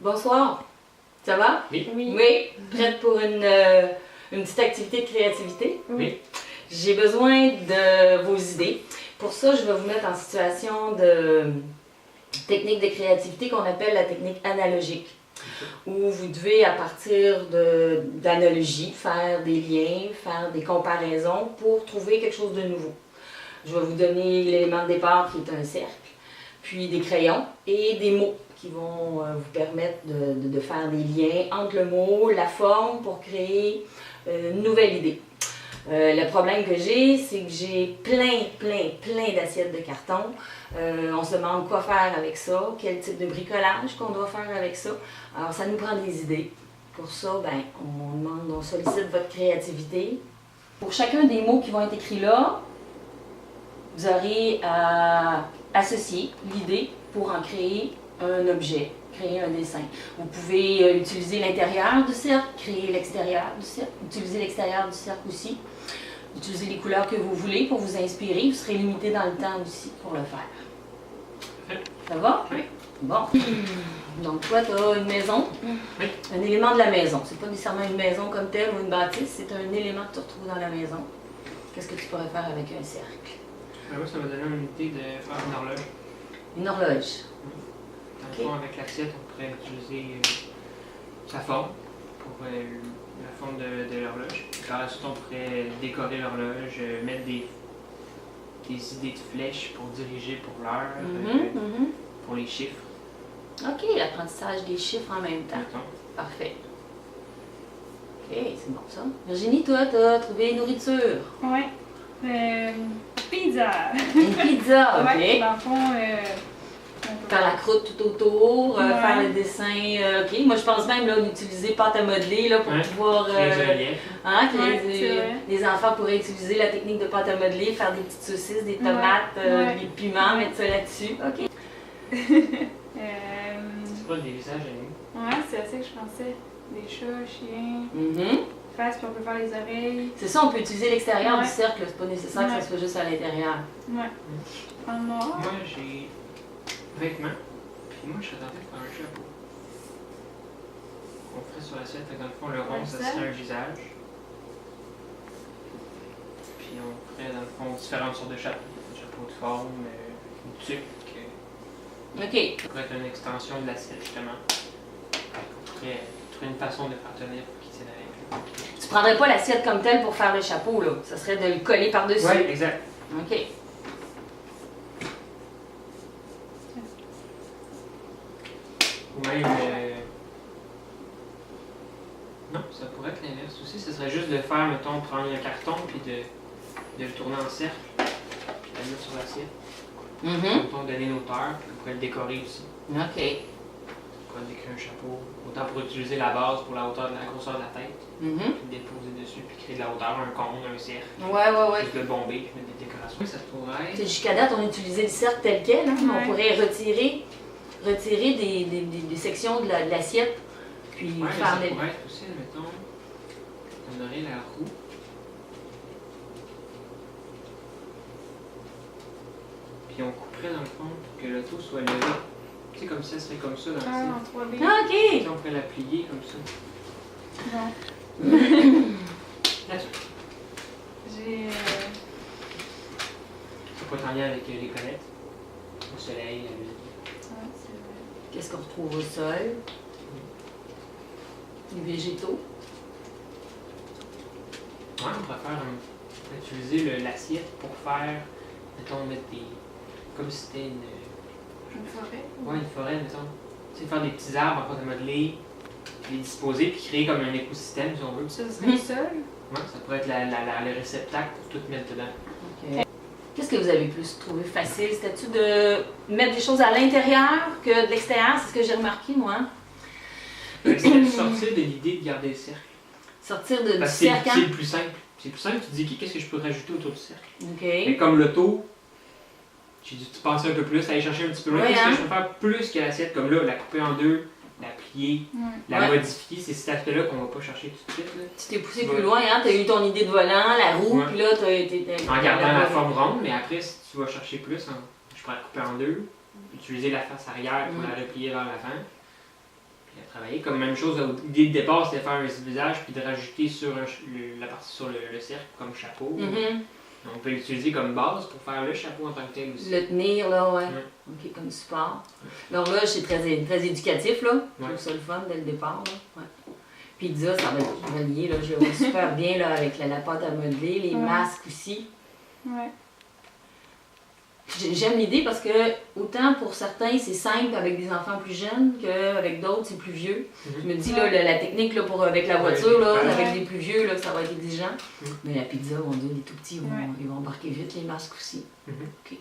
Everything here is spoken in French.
Bonsoir, ça va? Oui. Oui? Prête pour une petite activité de créativité? Oui. J'ai besoin de vos idées. Pour ça, je vais vous mettre en situation de technique de créativité qu'on appelle la technique analogique, où vous devez, à partir d'analogies, faire des liens, faire des comparaisons pour trouver quelque chose de nouveau. Je vais vous donner l'élément de départ qui est un cercle, puis des crayons et des mots qui vont vous permettre de faire des liens entre le mot, la forme pour créer une nouvelle idée. Le problème que j'ai, c'est que j'ai plein d'assiettes de carton. On se demande quoi faire avec ça, quel type de bricolage qu'on doit faire avec ça. Alors ça nous prend des idées. Pour ça, ben, on sollicite votre créativité. Pour chacun des mots qui vont être écrits là, vous aurez à associer l'idée pour en créer un objet, créer un dessin. Vous pouvez utiliser l'intérieur du cercle, créer l'extérieur du cercle, utiliser l'extérieur du cercle aussi. Utilisez les couleurs que vous voulez pour vous inspirer. Vous serez limité dans le temps aussi pour le faire. Ça va? Oui. Bon. Donc toi, tu as une maison. Oui. Un élément de la maison. C'est pas nécessairement une maison comme telle ou une bâtisse, c'est un élément que tu retrouves dans la maison. Qu'est-ce que tu pourrais faire avec un cercle? Moi, ça m'a donné une idée de faire une horloge. Une horloge. Dans le fond, avec l'assiette, on pourrait utiliser sa forme pour la forme de l'horloge. Par la suite, on pourrait décorer l'horloge, mettre des idées de flèches pour diriger pour l'heure, pour les chiffres. OK, l'apprentissage des chiffres en même temps. Mettons. Parfait. OK, c'est bon ça. Virginie, toi, tu as trouvé nourriture. Oui. Pizza. Une pizza, OK. Ouais, dans le fond, on peut Faire la croûte tout autour, Ouais. faire le dessin. OK, moi je pense même là, d'utiliser pâte à modeler là, pour Ouais. pouvoir. Les reliefs. Hein, que Ouais, c'est vrai. les enfants pourraient utiliser la technique de pâte à modeler, faire des petites saucisses, des tomates, Ouais. des piments, mettre ça là-dessus. OK. C'est pas des visages animés. Ouais, c'est à ça que je pensais. Des chats, chiens, Mhm. face, puis on peut faire les oreilles. C'est ça, on peut utiliser l'extérieur Ouais. du cercle, c'est pas nécessaire que Ouais. ça soit juste à l'intérieur. Ouais. En noir. Moi, j'ai vêtements. Puis moi, je serais tenté de faire un chapeau. On ferait sur l'assiette. Fait que dans le fond, le rond, ça serait un visage. Puis on ferait, dans le fond, différentes sortes de chapeaux. Un chapeau de forme, une tuque. OK. Ça pourrait être une extension de l'assiette, justement. On pourrait trouver une façon de faire tenir pour qu'il tienne avec. Tu prendrais pas l'assiette comme telle pour faire le chapeau, là. Ça serait de le coller par-dessus. Oui, exact. OK. Ou même. Non, ça pourrait être l'inverse aussi. Ce serait juste de faire, mettons, prendre un carton puis de le tourner en cercle. Puis de le mettre sur l'assiette. Mhm. Mettons, donner une hauteur, puis on pourrait le décorer aussi. OK. On pourrait décrire un chapeau. Autant pour utiliser la base pour la hauteur de la grosseur de la tête. Mhm. Puis le déposer dessus, puis créer de la hauteur, un cône, un cercle. Ouais. Puis le bomber, puis mettre des décorations. Oui, ça pourrait Tu sais, être. jusqu'à date, on utilisait le cercle tel quel. Hein? Ouais. On pourrait retirer des sections de l'assiette, puis Ouais, mais faire ça des... pourrait être aussi, mettons, on aurait la roue. Puis on couperait dans le fond pour que l'auto soit levée. Tu sais, comme ça, elle serait comme ça dans le Ah, ciel. en 3D. Ah, Puis OK! on pourrait la plier comme ça. Bon. Là-dessus. J'ai. Ça pourrait être en lien avec les planètes. Le soleil, la lune. Ouais, c'est vrai. Qu'est-ce qu'on retrouve au sol? Les végétaux. Ouais, on pourrait faire utiliser l'assiette pour faire, mettons, mettre des. Comme si c'était Une forêt. Ouais, une forêt, mettons. Tu sais, faire des petits arbres en pâte à modeler, puis les disposer, puis créer comme un écosystème, si on veut. Ça serait le sol. Ouais, ça pourrait être le réceptacle pour tout mettre dedans. OK. Qu'est-ce que vous avez plus trouvé facile? C'était-tu de mettre des choses à l'intérieur que de l'extérieur? C'est ce que j'ai remarqué, moi. C'était de sortir de l'idée de garder le cercle. Sortir du Parce que c'est cercle, c'est hein? le plus simple. C'est le plus simple, tu te dis, qu'est-ce que je peux rajouter autour du cercle? OK. Mais comme l'auto, j'ai dû penser un peu plus, aller chercher un petit peu loin. Ouais, Qu'est-ce hein? que je peux faire plus que l'assiette? Comme là, la couper en deux, la plier, Ouais. la Ouais. modifier. C'est cet aspect-là qu'on va pas chercher tout de suite. Là. Tu t'es poussé Ouais. plus loin, hein? Tu as eu ton idée de volant, la roue, Ouais. puis là, tu as été... En gardant la forme ronde, mais après, si tu vas chercher plus, je pourrais la couper en deux, utiliser la face arrière pour la replier vers l'avant, puis travailler. Comme même chose, l'idée de départ, c'était de faire un visage puis de rajouter sur la partie sur le cercle comme chapeau. On peut l'utiliser comme base pour faire le chapeau en tant que tel aussi. Le tenir, là, ouais. Ouais. OK, comme support. L'horloge, c'est très éducatif, là. Je Ouais. trouve ça le fun dès le départ, là. Ouais. Pizza, ça va être relié, là. Je le vois super bien, là, avec la pâte à modeler, les Ouais. masques aussi. Ouais. J'aime l'idée parce que, autant pour certains, c'est simple avec des enfants plus jeunes qu'avec d'autres, c'est plus vieux. Je me dis, là, la technique là, avec la voiture, là, Ouais. avec des plus vieux, là, ça va être exigeant. Mhm. Mais la pizza, on dit, les tout petits, Ouais. ils vont embarquer vite, les masques aussi. Mhm. OK.